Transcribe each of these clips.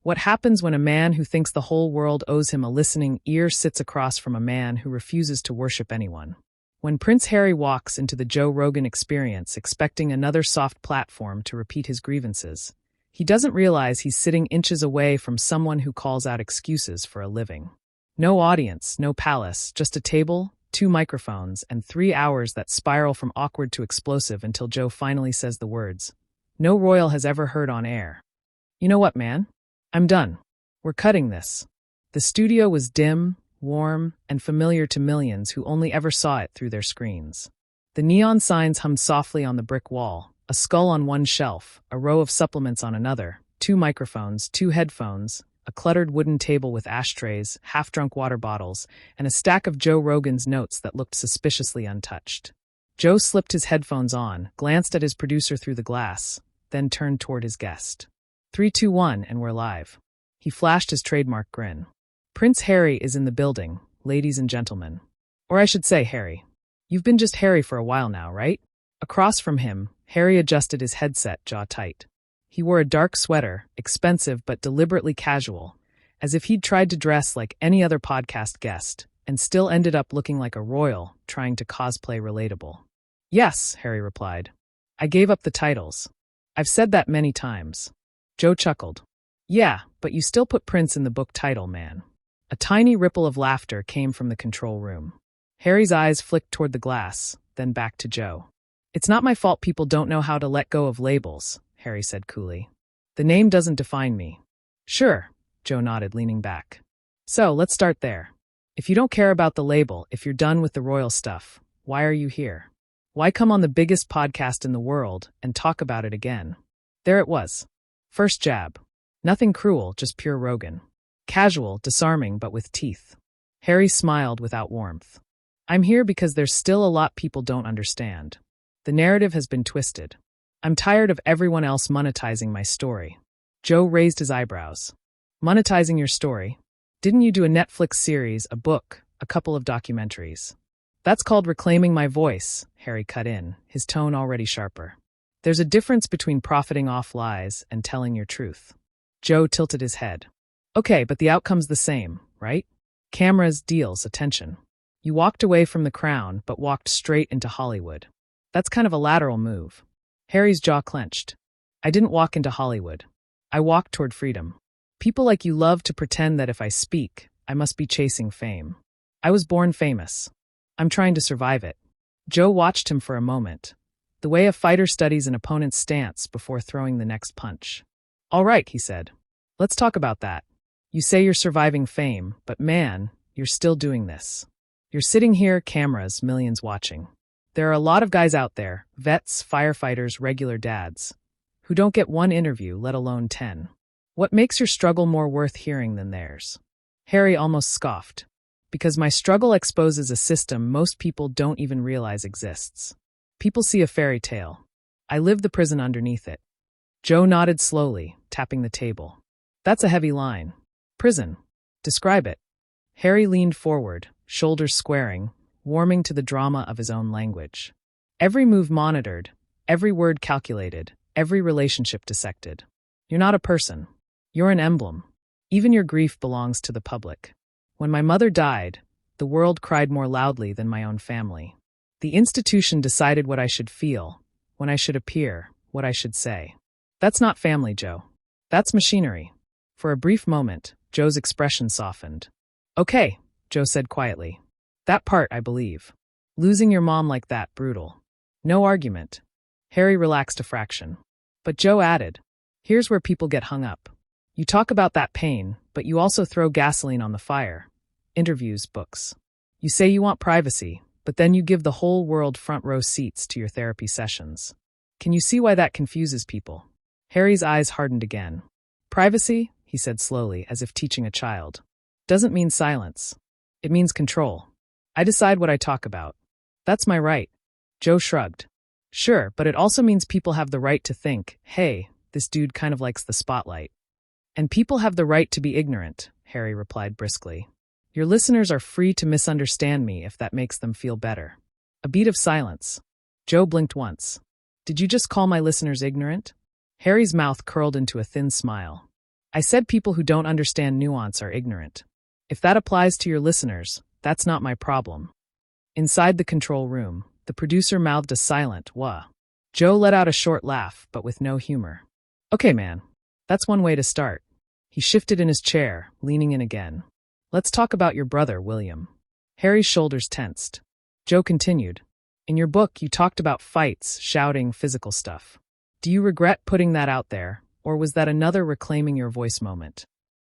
What happens when a man who thinks the whole world owes him a listening ear sits across from a man who refuses to worship anyone? When Prince Harry walks into the Joe Rogan Experience expecting another soft platform to repeat his grievances, he doesn't realize he's sitting inches away from someone who calls out excuses for a living. No audience, no palace, just a table, 2 microphones, and 3 hours that spiral from awkward to explosive until Joe finally says the words no royal has ever heard on air. You know what, man? I'm done. We're cutting this. The studio was dim, warm, and familiar to millions who only ever saw it through their screens. The neon signs hummed softly on the brick wall, a skull on one shelf, a row of supplements on another, 2 microphones, 2 headphones, a cluttered wooden table with ashtrays, half-drunk water bottles, and a stack of Joe Rogan's notes that looked suspiciously untouched. Joe slipped his headphones on, glanced at his producer through the glass, then turned toward his guest. 3, 2, 1, and we're live. He flashed his trademark grin. Prince Harry is in the building, ladies and gentlemen. Or I should say, Harry. You've been just Harry for a while now, right? Across from him, Harry adjusted his headset jaw tight. He wore a dark sweater, expensive but deliberately casual, as if he'd tried to dress like any other podcast guest, and still ended up looking like a royal, trying to cosplay relatable. Yes, Harry replied. I gave up the titles. I've said that many times. Joe chuckled. Yeah, but you still put Prince in the book title, man. A tiny ripple of laughter came from the control room. Harry's eyes flicked toward the glass, then back to Joe. It's not my fault people don't know how to let go of labels, Harry said coolly. The name doesn't define me. Sure, Joe nodded, leaning back. So, let's start there. If you don't care about the label, if you're done with the royal stuff, why are you here? Why come on the biggest podcast in the world and talk about it again? There it was. First jab. Nothing cruel, just pure Rogan. Casual, disarming, but with teeth. Harry smiled without warmth. I'm here because there's still a lot people don't understand. The narrative has been twisted. I'm tired of everyone else monetizing my story. Joe raised his eyebrows. Monetizing your story? Didn't you do a Netflix series, a book, a couple of documentaries? That's called reclaiming my voice, Harry cut in, his tone already sharper. There's a difference between profiting off lies and telling your truth. Joe tilted his head. Okay, but the outcome's the same, right? Cameras, deals, attention. You walked away from the crown, but walked straight into Hollywood. That's kind of a lateral move. Harry's jaw clenched. I didn't walk into Hollywood. I walked toward freedom. People like you love to pretend that if I speak, I must be chasing fame. I was born famous. I'm trying to survive it. Joe watched him for a moment, the way a fighter studies an opponent's stance before throwing the next punch. All right, he said. Let's talk about that. You say you're surviving fame, but man, you're still doing this. You're sitting here, cameras, millions watching. There are a lot of guys out there, vets, firefighters, regular dads, who don't get one interview, let alone 10. What makes your struggle more worth hearing than theirs? Harry almost scoffed. Because my struggle exposes a system most people don't even realize exists. People see a fairy tale. I live the prison underneath it. Joe nodded slowly, tapping the table. That's a heavy line. Prison. Describe it. Harry leaned forward, shoulders squaring, warming to the drama of his own language. Every move monitored, every word calculated, every relationship dissected. You're not a person. You're an emblem. Even your grief belongs to the public. When my mother died, the world cried more loudly than my own family. The institution decided what I should feel, when I should appear, what I should say. That's not family, Joe. That's machinery. For a brief moment, Joe's expression softened. Okay, Joe said quietly. That part, I believe. Losing your mom like that, brutal. No argument. Harry relaxed a fraction. But Joe added, here's where people get hung up. You talk about that pain, but you also throw gasoline on the fire. Interviews, books. You say you want privacy, but then you give the whole world front row seats to your therapy sessions. Can you see why that confuses people? Harry's eyes hardened again. Privacy, he said slowly, as if teaching a child, doesn't mean silence. It means control. I decide what I talk about. That's my right. Joe shrugged. Sure, but it also means people have the right to think, hey, this dude kind of likes the spotlight. And people have the right to be ignorant, Harry replied briskly. Your listeners are free to misunderstand me if that makes them feel better. A beat of silence. Joe blinked once. Did you just call my listeners ignorant? Harry's mouth curled into a thin smile. I said people who don't understand nuance are ignorant. If that applies to your listeners, that's not my problem. Inside the control room, the producer mouthed a silent wah. Joe let out a short laugh, but with no humor. Okay, man. That's one way to start. He shifted in his chair, leaning in again. Let's talk about your brother, William. Harry's shoulders tensed. Joe continued. In your book, you talked about fights, shouting, physical stuff. Do you regret putting that out there, or was that another reclaiming your voice moment?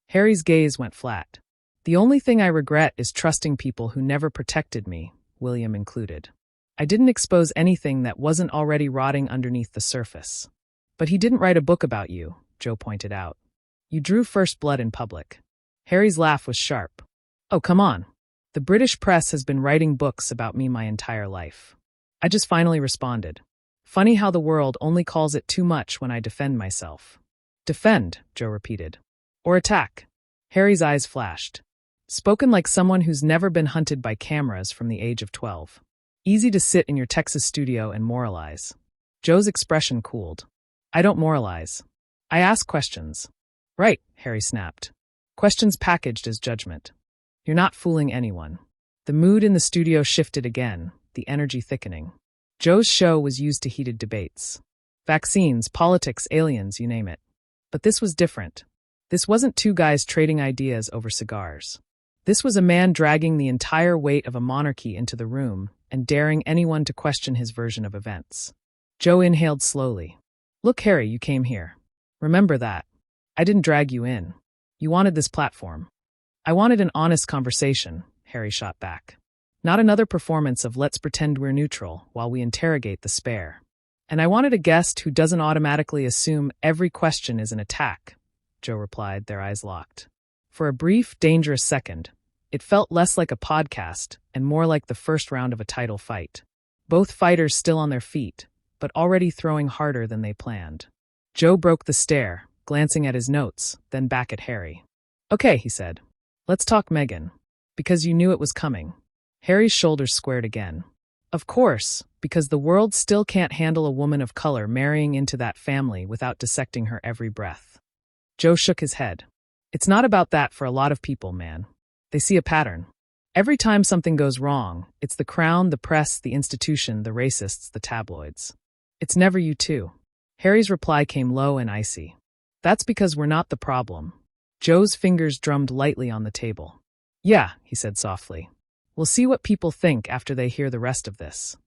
Harry's gaze went flat. The only thing I regret is trusting people who never protected me, William included. I didn't expose anything that wasn't already rotting underneath the surface. But he didn't write a book about you, Joe pointed out. You drew first blood in public. Harry's laugh was sharp. Oh, come on. The British press has been writing books about me my entire life. I just finally responded. Funny how the world only calls it too much when I defend myself. Defend, Joe repeated. Or attack. Harry's eyes flashed. Spoken like someone who's never been hunted by cameras from the age of 12. Easy to sit in your Texas studio and moralize. Joe's expression cooled. I don't moralize. I ask questions. Right, Harry snapped. Questions packaged as judgment. You're not fooling anyone. The mood in the studio shifted again, the energy thickening. Joe's show was used to heated debates. Vaccines, politics, aliens, you name it. But this was different. This wasn't two guys trading ideas over cigars. This was a man dragging the entire weight of a monarchy into the room and daring anyone to question his version of events. Joe inhaled slowly. Look, Harry, you came here. Remember that. I didn't drag you in. You wanted this platform. I wanted an honest conversation, Harry shot back. Not another performance of let's pretend we're neutral while we interrogate the spare. And I wanted a guest who doesn't automatically assume every question is an attack, Joe replied, their eyes locked. For a brief, dangerous second, it felt less like a podcast and more like the first round of a title fight. Both fighters still on their feet, but already throwing harder than they planned. Joe broke the stare, glancing at his notes, then back at Harry. Okay, he said. Let's talk Meghan. Because you knew it was coming. Harry's shoulders squared again. Of course, because the world still can't handle a woman of color marrying into that family without dissecting her every breath. Joe shook his head. It's not about that for a lot of people, man. They see a pattern. Every time something goes wrong, it's the crown, the press, the institution, the racists, the tabloids. It's never you two. Harry's reply came low and icy. That's because we're not the problem. Joe's fingers drummed lightly on the table. Yeah, he said softly. We'll see what people think after they hear the rest of this.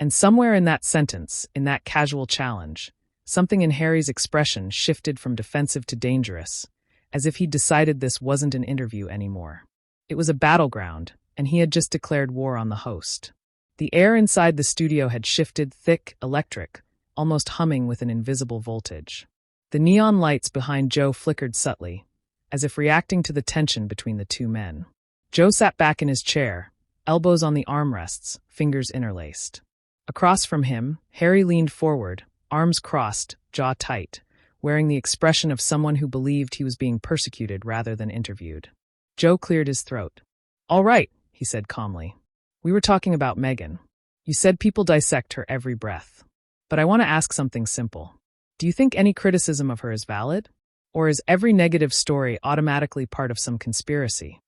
And somewhere in that sentence, in that casual challenge, something in Harry's expression shifted from defensive to dangerous, as if he'd decided this wasn't an interview anymore. It was a battleground, and he had just declared war on the host. The air inside the studio had shifted, thick, electric, almost humming with an invisible voltage. The neon lights behind Joe flickered subtly, as if reacting to the tension between the two men. Joe sat back in his chair, elbows on the armrests, fingers interlaced. Across from him, Harry leaned forward, arms crossed, jaw tight, wearing the expression of someone who believed he was being persecuted rather than interviewed. Joe cleared his throat. All right, he said calmly. We were talking about Meghan. You said people dissect her every breath. But I want to ask something simple. Do you think any criticism of her is valid? Or is every negative story automatically part of some conspiracy?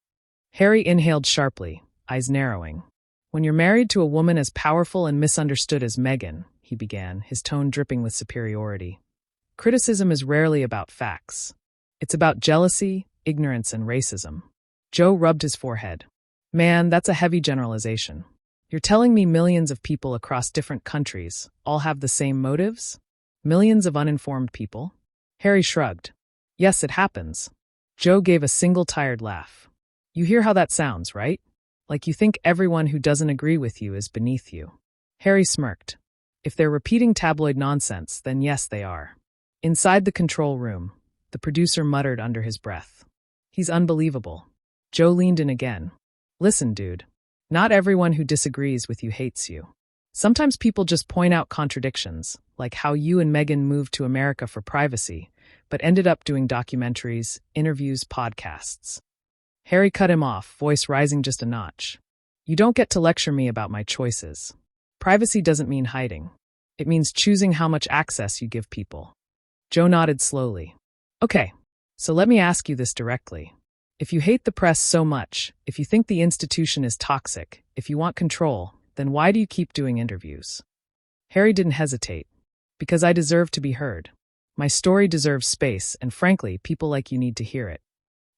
Harry inhaled sharply, eyes narrowing. When you're married to a woman as powerful and misunderstood as Meghan, he began, his tone dripping with superiority, criticism is rarely about facts. It's about jealousy, ignorance, and racism. Joe rubbed his forehead. Man, that's a heavy generalization. You're telling me millions of people across different countries all have the same motives? Millions of uninformed people? Harry shrugged. Yes, it happens. Joe gave a single tired laugh. You hear how that sounds, right? Like you think everyone who doesn't agree with you is beneath you. Harry smirked. If they're repeating tabloid nonsense, then yes, they are. Inside the control room, the producer muttered under his breath. He's unbelievable. Joe leaned in again. Listen, dude. Not everyone who disagrees with you hates you. Sometimes people just point out contradictions, like how you and Meghan moved to America for privacy, but ended up doing documentaries, interviews, podcasts. Harry cut him off, voice rising just a notch. You don't get to lecture me about my choices. Privacy doesn't mean hiding. It means choosing how much access you give people. Joe nodded slowly. Okay, So let me ask you this directly. If you hate the press so much, if you think the institution is toxic, if you want control, then why do you keep doing interviews? Harry didn't hesitate. Because I deserve to be heard. My story deserves space, and frankly, people like you need to hear it.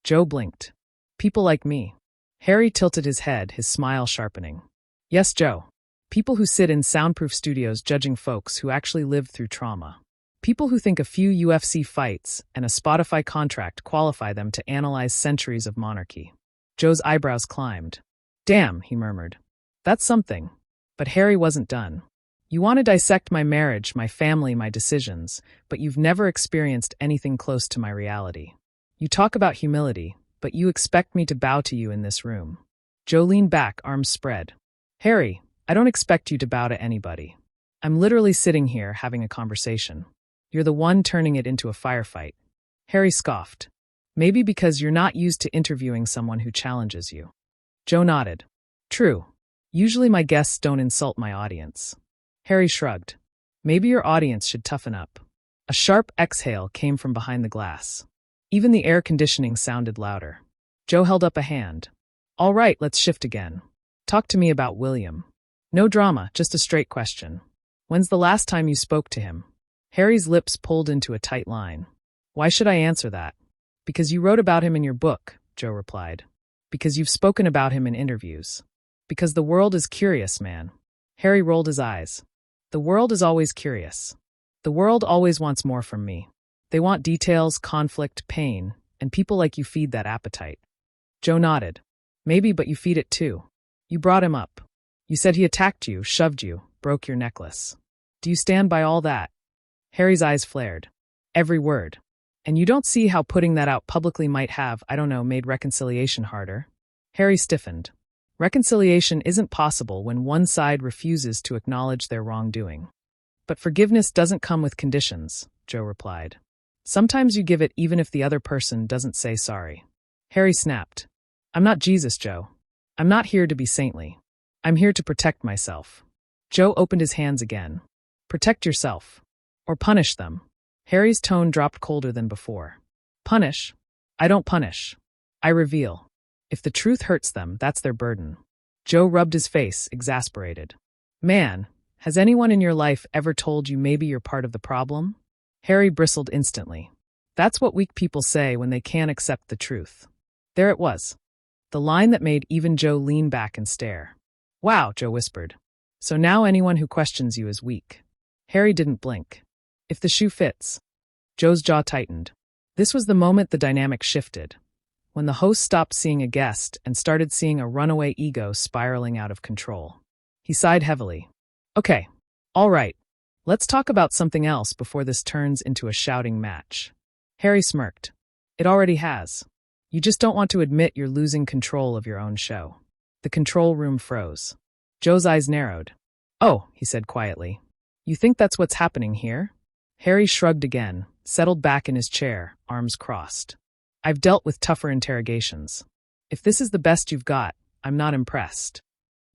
Joe blinked. People like me. Harry tilted his head, his smile sharpening. Yes, Joe. People who sit in soundproof studios judging folks who actually lived through trauma. People who think a few UFC fights and a Spotify contract qualify them to analyze centuries of monarchy. Joe's eyebrows climbed. Damn, he murmured. That's something. But Harry wasn't done. You want to dissect my marriage, my family, my decisions, but you've never experienced anything close to my reality. You talk about humility, but you expect me to bow to you in this room. Joe leaned back, arms spread. Harry, I don't expect you to bow to anybody. I'm literally sitting here having a conversation. You're the one turning it into a firefight. Harry scoffed. Maybe because you're not used to interviewing someone who challenges you. Joe nodded. True. Usually my guests don't insult my audience. Harry shrugged. Maybe your audience should toughen up. A sharp exhale came from behind the glass. Even the air conditioning sounded louder. Joe held up a hand. All right, let's shift again. Talk to me about William. No drama, just a straight question. When's the last time you spoke to him? Harry's lips pulled into a tight line. Why should I answer that? Because you wrote about him in your book, Joe replied. Because you've spoken about him in interviews. Because the world is curious, man. Harry rolled his eyes. The world is always curious. The world always wants more from me. They want details, conflict, pain, and people like you feed that appetite. Joe nodded. Maybe, but you feed it too. You brought him up. You said he attacked you, shoved you, broke your necklace. Do you stand by all that? Harry's eyes flared. Every word. And you don't see how putting that out publicly might have, made reconciliation harder? Harry stiffened. Reconciliation isn't possible when one side refuses to acknowledge their wrongdoing. But forgiveness doesn't come with conditions, Joe replied. Sometimes you give it even if the other person doesn't say sorry. Harry snapped. I'm not Jesus, Joe. I'm not here to be saintly. I'm here to protect myself. Joe opened his hands again. Protect yourself. Or punish them. Harry's tone dropped colder than before. Punish? I don't punish. I reveal. If the truth hurts them, that's their burden. Joe rubbed his face, exasperated. Man, has anyone in your life ever told you maybe you're part of the problem? Harry bristled instantly. That's what weak people say when they can't accept the truth. There it was. The line that made even Joe lean back and stare. Wow, Joe whispered. So now anyone who questions you is weak. Harry didn't blink. If the shoe fits. Joe's jaw tightened. This was the moment the dynamic shifted. When the host stopped seeing a guest and started seeing a runaway ego spiraling out of control. He sighed heavily. Okay, all right. Let's talk about something else before this turns into a shouting match. Harry smirked. It already has. You just don't want to admit you're losing control of your own show. The control room froze. Joe's eyes narrowed. Oh, he said quietly. You think that's what's happening here? Harry shrugged again, settled back in his chair, arms crossed. I've dealt with tougher interrogations. If this is the best you've got, I'm not impressed.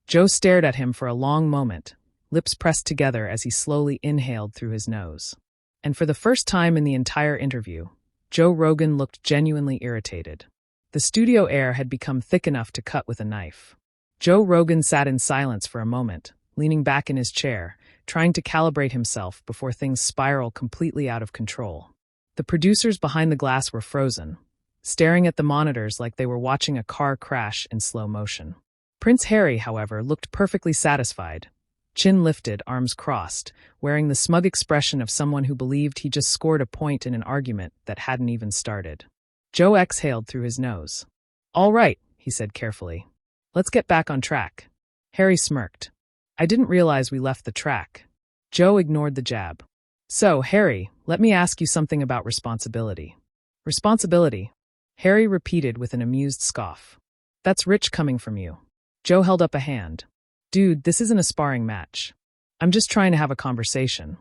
Joe stared at him for a long moment, lips pressed together as he slowly inhaled through his nose. And for the first time in the entire interview, Joe Rogan looked genuinely irritated. The studio air had become thick enough to cut with a knife. Joe Rogan sat in silence for a moment, leaning back in his chair, trying to calibrate himself before things spiral completely out of control. The producers behind the glass were frozen, staring at the monitors like they were watching a car crash in slow motion. Prince Harry, however, looked perfectly satisfied, chin lifted, arms crossed, wearing the smug expression of someone who believed he just scored a point in an argument that hadn't even started. Joe exhaled through his nose. All right, he said carefully. Let's get back on track. Harry smirked. I didn't realize we left the track. Joe ignored the jab. So, Harry, let me ask you something about responsibility. Responsibility? Harry repeated with an amused scoff. That's rich coming from you. Joe held up a hand. Dude, this isn't a sparring match. I'm just trying to have a conversation.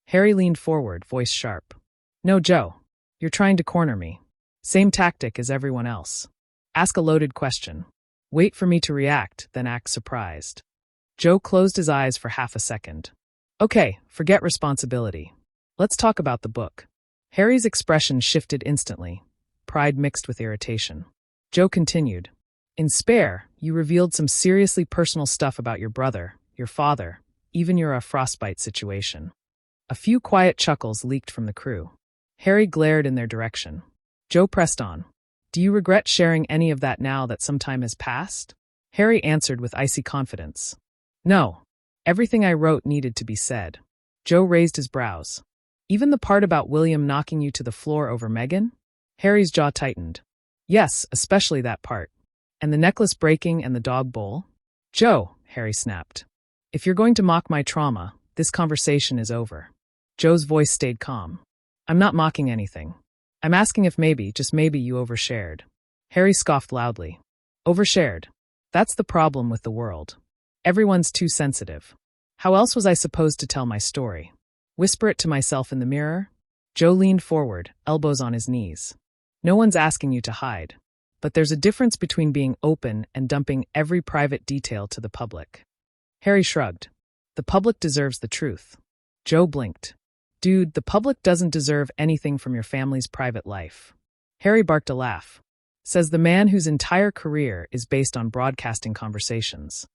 Harry leaned forward, voice sharp. No, Joe. You're trying to corner me. Same tactic as everyone else. Ask a loaded question. Wait for me to react, then act surprised. Joe closed his eyes for half a second. Okay, forget responsibility. Let's talk about the book. Harry's expression shifted instantly. pride mixed with irritation. Joe continued. In Spare, you revealed some seriously personal stuff about your brother, your father, even your frostbite situation. A few quiet chuckles leaked from the crew. Harry glared in their direction. Joe pressed on. Do you regret sharing any of that now that some time has passed? Harry answered with icy confidence. No. Everything I wrote needed to be said. Joe raised his brows. Even the part about William knocking you to the floor over Megan? Harry's jaw tightened. Yes, especially that part. And the necklace breaking and the dog bowl? Joe, Harry snapped. If you're going to mock my trauma, this conversation is over. Joe's voice stayed calm. I'm not mocking anything. I'm asking if maybe, just maybe, you overshared. Harry scoffed loudly. Overshared. That's the problem with the world. Everyone's too sensitive. How else was I supposed to tell my story? Whisper it to myself in the mirror? Joe leaned forward, elbows on his knees. No one's asking you to hide. But there's a difference between being open and dumping every private detail to the public. Harry shrugged. The public deserves the truth. Joe blinked. Dude, the public doesn't deserve anything from your family's private life. Harry barked a laugh. Says the man whose entire career is based on broadcasting conversations.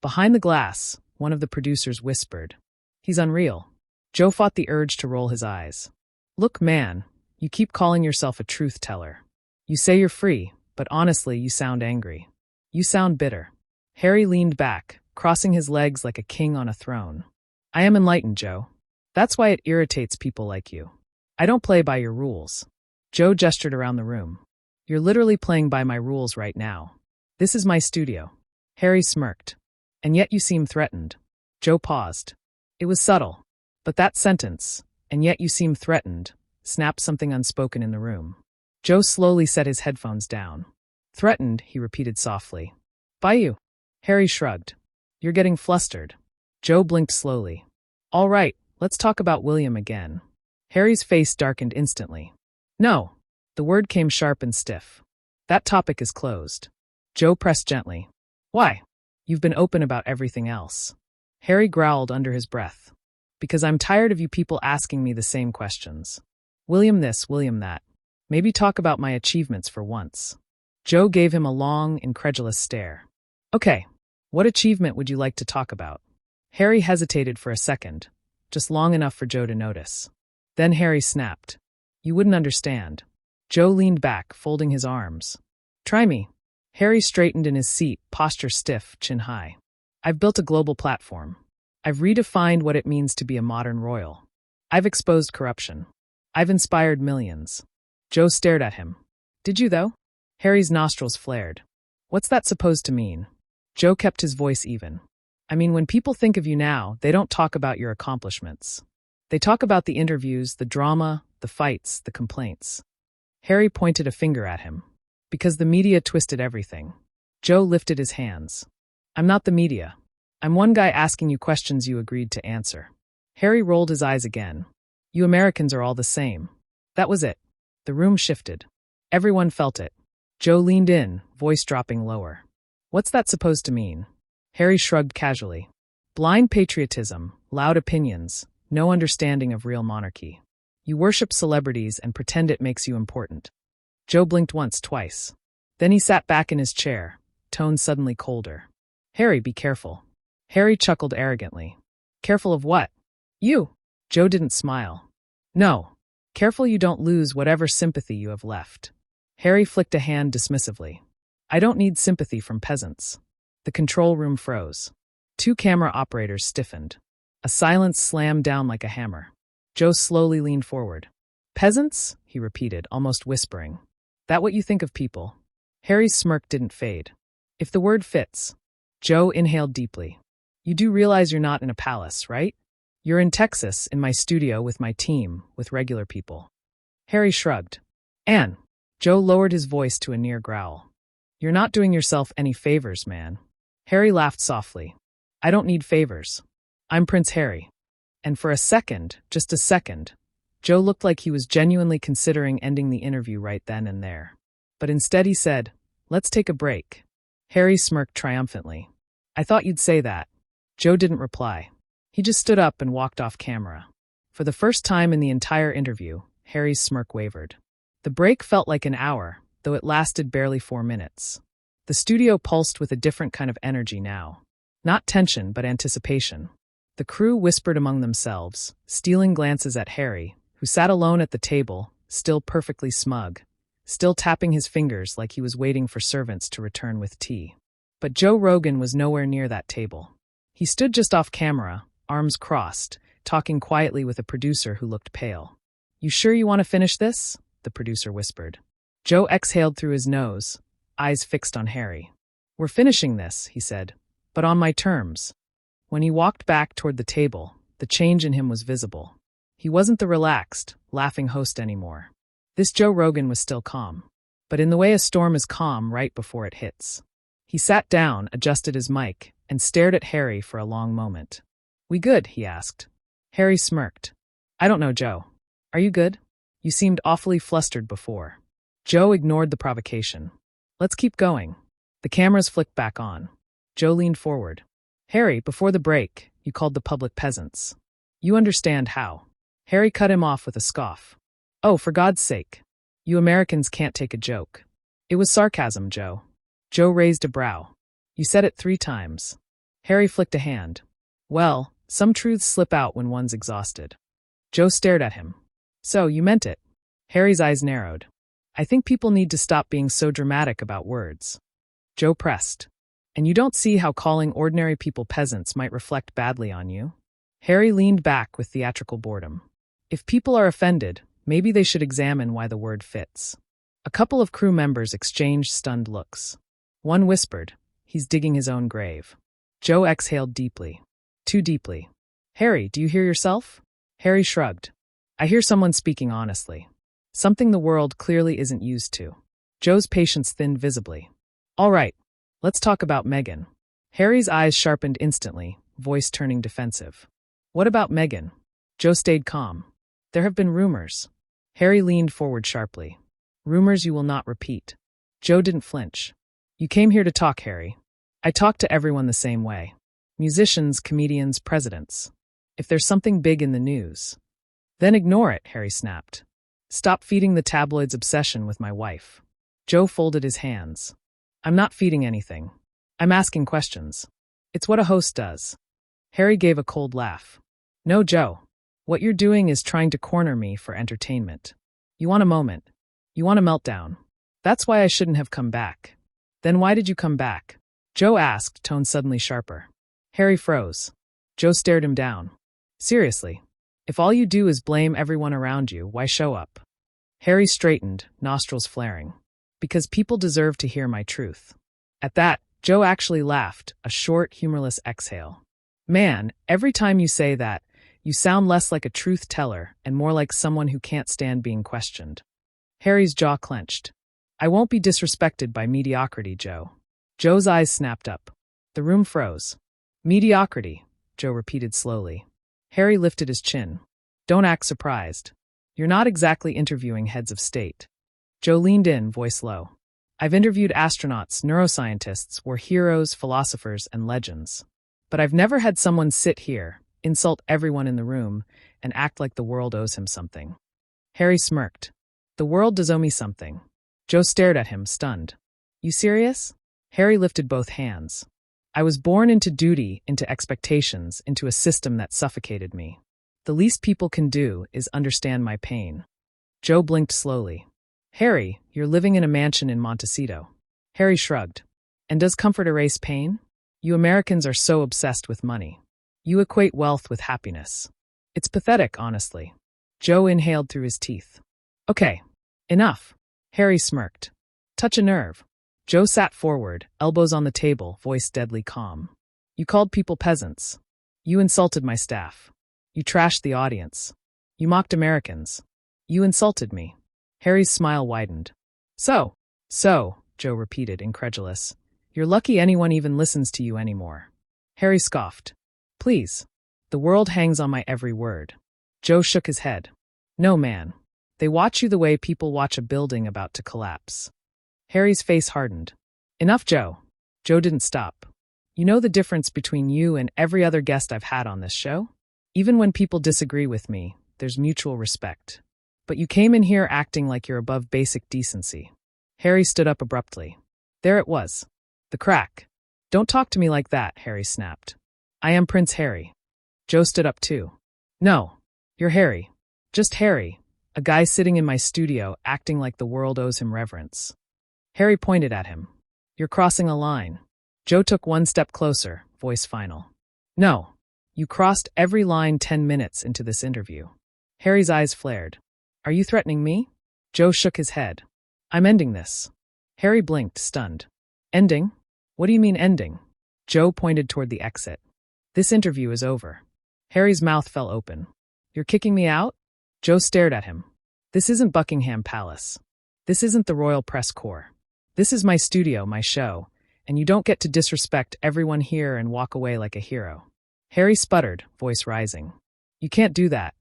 Behind the glass, one of the producers whispered. He's unreal. Joe fought the urge to roll his eyes. Look, man, you keep calling yourself a truth teller. You say you're free, but honestly, you sound angry. You sound bitter. Harry leaned back, crossing his legs like a king on a throne. I am enlightened, Joe. That's why it irritates people like you. I don't play by your rules. Joe gestured around the room. You're literally playing by my rules right now. This is my studio. Harry smirked. And yet you seem threatened. Joe paused. It was subtle. But that sentence, and yet you seem threatened, snapped something unspoken in the room. Joe slowly set his headphones down. Threatened, he repeated softly. By you. Harry shrugged. You're getting flustered. Joe blinked slowly. All right, let's talk about William again. Harry's face darkened instantly. No. The word came sharp and stiff. That topic is closed. Joe pressed gently. Why? You've been open about everything else. Harry growled under his breath. Because I'm tired of you people asking me the same questions. William this, William that. Maybe talk about my achievements for once. Joe gave him a long, incredulous stare. Okay, what achievement would you like to talk about? Harry hesitated for a second, just long enough for Joe to notice. Then Harry snapped. You wouldn't understand. Joe leaned back, folding his arms. Try me. Harry straightened in his seat, posture stiff, chin high. I've built a global platform. I've redefined what it means to be a modern royal. I've exposed corruption. I've inspired millions. Joe stared at him. Did you, though? Harry's nostrils flared. What's that supposed to mean? Joe kept his voice even. I mean, when people think of you now, they don't talk about your accomplishments. They talk about the interviews, the drama, the fights, the complaints. Harry pointed a finger at him. Because the media twisted everything. Joe lifted his hands. I'm not the media. I'm one guy asking you questions you agreed to answer. Harry rolled his eyes again. You Americans are all the same. That was it. The room shifted. Everyone felt it. Joe leaned in, voice dropping lower. What's that supposed to mean? Harry shrugged casually. Blind patriotism, loud opinions, no understanding of real monarchy. You worship celebrities and pretend it makes you important. Joe blinked once, twice. Then he sat back in his chair, tone suddenly colder. Harry, be careful. Harry chuckled arrogantly. Careful of what? You. Joe didn't smile. No. Careful you don't lose whatever sympathy you have left. Harry flicked a hand dismissively. I don't need sympathy from peasants. The control room froze. 2 camera operators stiffened. A silence slammed down like a hammer. Joe slowly leaned forward. Peasants? He repeated, almost whispering. That what you think of people? Harry's smirk didn't fade. If the word fits. Joe inhaled deeply. You do realize you're not in a palace, right? You're in Texas, in my studio with my team, with regular people. Harry shrugged. Anne. Joe lowered his voice to a near growl. You're not doing yourself any favors, man. Harry laughed softly. I don't need favors. I'm Prince Harry. And for a second, just a second, Joe looked like he was genuinely considering ending the interview right then and there. But instead he said, let's take a break. Harry smirked triumphantly. I thought you'd say that. Joe didn't reply. He just stood up and walked off camera. For the first time in the entire interview, Harry's smirk wavered. The break felt like an hour, though it lasted barely 4 minutes. The studio pulsed with a different kind of energy now. Not tension, but anticipation. The crew whispered among themselves, stealing glances at Harry, who sat alone at the table, still perfectly smug, still tapping his fingers like he was waiting for servants to return with tea. But Joe Rogan was nowhere near that table. He stood just off camera, arms crossed, talking quietly with a producer who looked pale. "You sure you want to finish this?" the producer whispered. Joe exhaled through his nose, eyes fixed on Harry. "We're finishing this," he said, "but on my terms." When he walked back toward the table, the change in him was visible. He wasn't the relaxed, laughing host anymore. This Joe Rogan was still calm, but in the way a storm is calm right before it hits. He sat down, adjusted his mic, and stared at Harry for a long moment. "We good?" he asked. Harry smirked. "I don't know, Joe. Are you good? You seemed awfully flustered before." Joe ignored the provocation. "Let's keep going." The cameras flicked back on. Joe leaned forward. "Harry, before the break, you called the public peasants. You understand how." Harry cut him off with a scoff. "Oh, for God's sake. You Americans can't take a joke." "It was sarcasm, Joe." Joe raised a brow. "You said it 3 times. Harry flicked a hand. "Well, some truths slip out when one's exhausted." Joe stared at him. "So, you meant it?" Harry's eyes narrowed. "I think people need to stop being so dramatic about words." Joe pressed. "And you don't see how calling ordinary people peasants might reflect badly on you?" Harry leaned back with theatrical boredom. "If people are offended, maybe they should examine why the word fits." A couple of crew members exchanged stunned looks. One whispered, "He's digging his own grave." Joe exhaled deeply. Too deeply. "Harry, do you hear yourself?" Harry shrugged. "I hear someone speaking honestly. Something the world clearly isn't used to." Joe's patience thinned visibly. "All right, let's talk about Megan." Harry's eyes sharpened instantly, voice turning defensive. "What about Megan?" Joe stayed calm. "There have been rumors." Harry leaned forward sharply. "Rumors you will not repeat." Joe didn't flinch. "You came here to talk, Harry. I talk to everyone the same way. Musicians, comedians, presidents. If there's something big in the news, then ignore it," Harry snapped. "Stop feeding the tabloids' obsession with my wife." Joe folded his hands. "I'm not feeding anything. I'm asking questions. It's what a host does." Harry gave a cold laugh. "No, Joe. What you're doing is trying to corner me for entertainment. You want a moment. You want a meltdown. That's why I shouldn't have come back." "Then why did you come back?" Joe asked, tone suddenly sharper. Harry froze. Joe stared him down. "Seriously, if all you do is blame everyone around you, why show up?" Harry straightened, nostrils flaring. "Because people deserve to hear my truth." At that, Joe actually laughed, a short, humorless exhale. "Man, every time you say that, you sound less like a truth teller and more like someone who can't stand being questioned." Harry's jaw clenched. "I won't be disrespected by mediocrity, Joe." Joe's eyes snapped up. The room froze. "Mediocrity," Joe repeated slowly. Harry lifted his chin. "Don't act surprised. You're not exactly interviewing heads of state." Joe leaned in, voice low. "I've interviewed astronauts, neuroscientists, war heroes, philosophers, and legends. But I've never had someone sit here, insult everyone in the room, and act like the world owes him something." Harry smirked. "The world does owe me something." Joe stared at him, stunned. "You serious?" Harry lifted both hands. "I was born into duty, into expectations, into a system that suffocated me. The least people can do is understand my pain." Joe blinked slowly. "Harry, you're living in a mansion in Montecito." Harry shrugged. "And does comfort erase pain? You Americans are so obsessed with money. You equate wealth with happiness. It's pathetic, honestly." Joe inhaled through his teeth. "Okay, enough." Harry smirked. "Touch a nerve." Joe sat forward, elbows on the table, voice deadly calm. "You called people peasants. You insulted my staff. You trashed the audience. You mocked Americans. You insulted me." Harry's smile widened. So, Joe repeated, incredulous. "You're lucky anyone even listens to you anymore." Harry scoffed. "Please. The world hangs on my every word." Joe shook his head. "No, man. They watch you the way people watch a building about to collapse." Harry's face hardened. "Enough, Joe." Joe didn't stop. "You know the difference between you and every other guest I've had on this show? Even when people disagree with me, there's mutual respect. But you came in here acting like you're above basic decency. Harry stood up abruptly. There it was. The crack. Don't talk to me like that, Harry snapped. I am Prince Harry. Joe stood up too. No, you're Harry. Just Harry, a guy sitting in my studio acting like the world owes him reverence. Harry pointed at him. You're crossing a line. Joe took one step closer, voice final. No, you crossed every line 10 minutes into this interview. Harry's eyes flared. Are you threatening me? Joe shook his head. I'm ending this. Harry blinked, stunned. Ending? What do you mean ending? Joe pointed toward the exit. This interview is over. Harry's mouth fell open. You're kicking me out? Joe stared at him. This isn't Buckingham Palace. This isn't the Royal Press Corps. This is my studio, my show, and you don't get to disrespect everyone here and walk away like a hero. Harry sputtered, voice rising. You can't do that.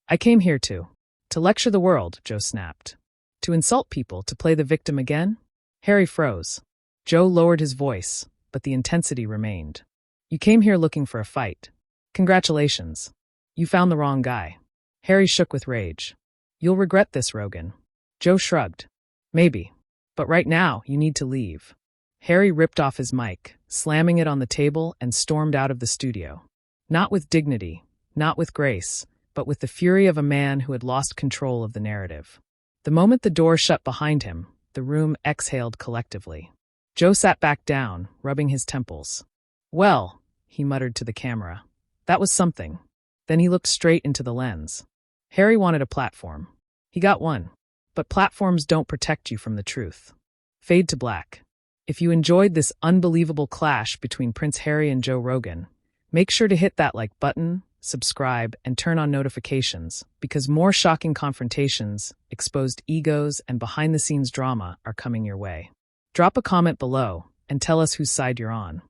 I came here to lecture the world, Joe snapped. To insult people, to play the victim again? Harry froze. Joe lowered his voice, but the intensity remained. You came here looking for a fight. Congratulations. You found the wrong guy. Harry shook with rage. You'll regret this, Rogan. Joe shrugged. Maybe. But right now, you need to leave. Harry ripped off his mic, slamming it on the table, and stormed out of the studio. Not with dignity, not with grace, but with the fury of a man who had lost control of the narrative. The moment the door shut behind him, the room exhaled collectively. Joe sat back down, rubbing his temples. Well, he muttered to the camera. That was something. Then he looked straight into the lens. Harry wanted a platform. He got one. But platforms don't protect you from the truth. Fade to black. If you enjoyed this unbelievable clash between Prince Harry and Joe Rogan, make sure to hit that like button, subscribe, and turn on notifications, because more shocking confrontations, exposed egos, and behind-the-scenes drama are coming your way. Drop a comment below and tell us whose side you're on.